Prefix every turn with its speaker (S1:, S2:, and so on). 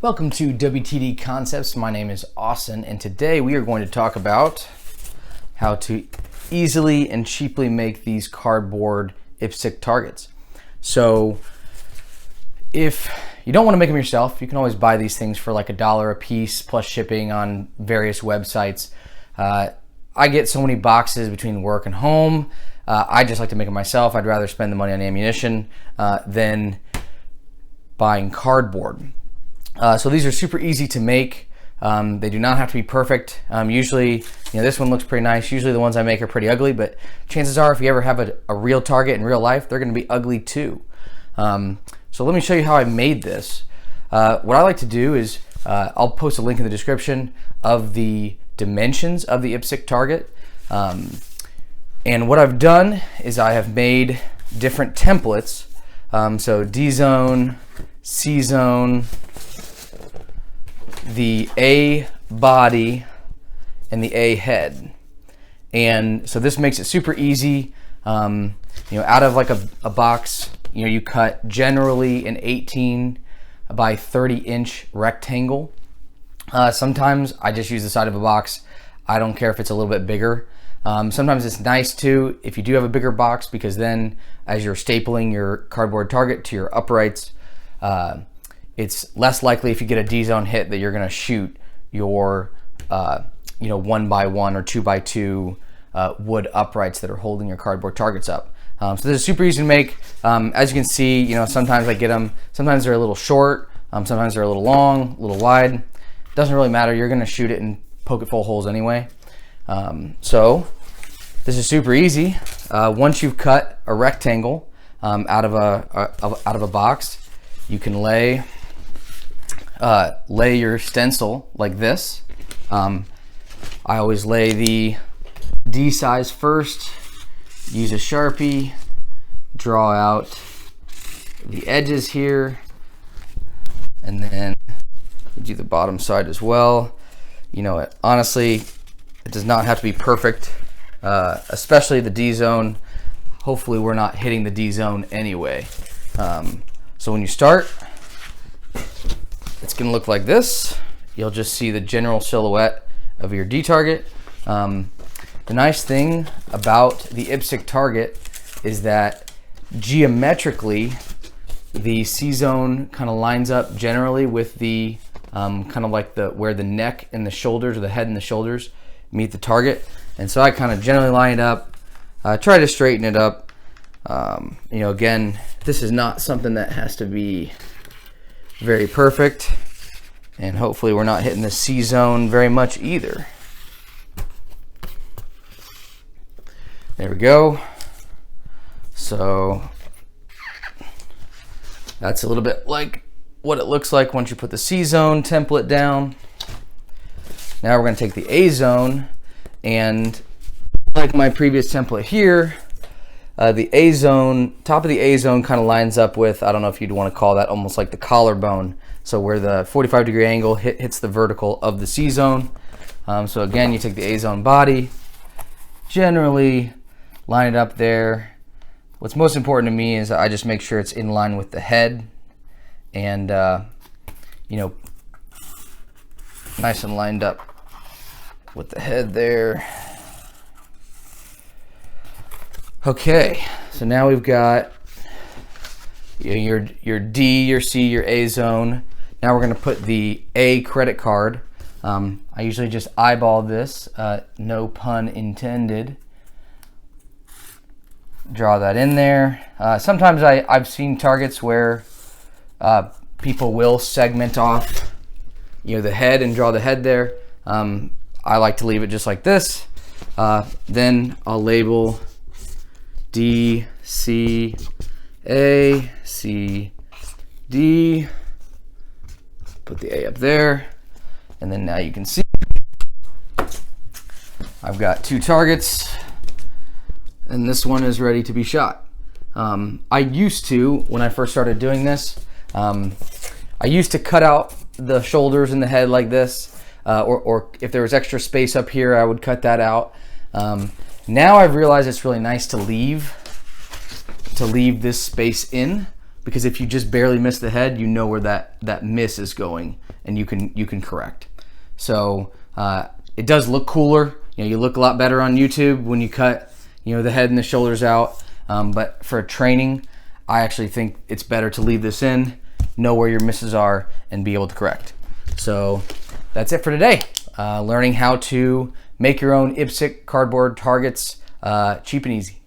S1: Welcome to WTD Concepts. My name is Austin, and today we are going to talk about how to easily and cheaply make these cardboard IPSC targets. So if you don't want to make them yourself, you can always buy these things for like $1 a piece plus shipping on various websites. I get so many boxes between work and home. I just like to make them myself. I'd rather spend the money on ammunition than buying cardboard. So these are super easy to make. They do not have to be perfect. Usually, this one looks pretty nice. Usually the ones I make are pretty ugly, but chances are if you ever have a real target in real life, they're gonna be ugly too. So let me show you how I made this. What I like to do is, I'll post a link in the description of the dimensions of the IPSC target. And what I've done is I have made different templates. So D zone, C zone, the A body, and the A head. And so this makes it super easy. Out of like a box, you cut generally an 18 by 30 inch rectangle. Sometimes I just use the side of a box. I don't care if it's a little bit bigger. Sometimes it's nice too if you do have a bigger box, because then as you're stapling your cardboard target to your uprights, it's less likely if you get a D-zone hit that you're going to shoot your 1x1 or 2x2 wood uprights that are holding your cardboard targets up. So this is super easy to make. As you can see, sometimes I get them. Sometimes they're a little short. Sometimes they're a little long, a little wide. Doesn't really matter. You're going to shoot it and poke it full of holes anyway. So this is super easy. Once you've cut a rectangle out of a box, you can lay your stencil like this. I always lay the D size first, use a Sharpie, draw out the edges here, and then do the bottom side as well. Honestly, it does not have to be perfect, especially the D zone. Hopefully we're not hitting the D zone anyway. So when you start, it's gonna look like this. You'll just see the general silhouette of your D target. The nice thing about the IPSC target is that geometrically, the C zone kind of lines up generally with the kind of like where the neck and the shoulders, or the head and the shoulders meet the target. And so I kind of generally line it up, try to straighten it up. Again, this is not something that has to be very perfect, and hopefully we're not hitting the C zone very much either. There we go. So that's a little bit like what it looks like once you put the C zone template down. Now we're going to take the A zone, and like my previous template here, the A zone, top of the A zone kind of lines up with, I don't know if you'd want to call that almost like the collarbone. So where the 45-degree angle hits the vertical of the C zone. So again, you take the A zone body, generally line it up there. What's most important to me is I just make sure it's in line with the head, and nice and lined up with the head there. Okay, so now we've got your D, your C, your A zone. Now we're going to put the A credit card. I usually just eyeball this, no pun intended. Draw that in there. Sometimes I've seen targets where people will segment off the head and draw the head there. I like to leave it just like this. Then I'll label D, C, A, C, D. Put the A up there. And then now you can see I've got 2 targets, and this one is ready to be shot. I used to, when I first started doing this, I used to cut out the shoulders and the head like this, or if there was extra space up here, I would cut that out. Now I've realized it's really nice to leave this space in. because if you just barely miss the head, you know where that miss is going, and you can correct. So it does look cooler. You look a lot better on YouTube when you cut the head and the shoulders out. But for training, I actually think it's better to leave this in, know where your misses are, and be able to correct. So that's it for today. Learning how to make your own IPSC cardboard targets cheap and easy.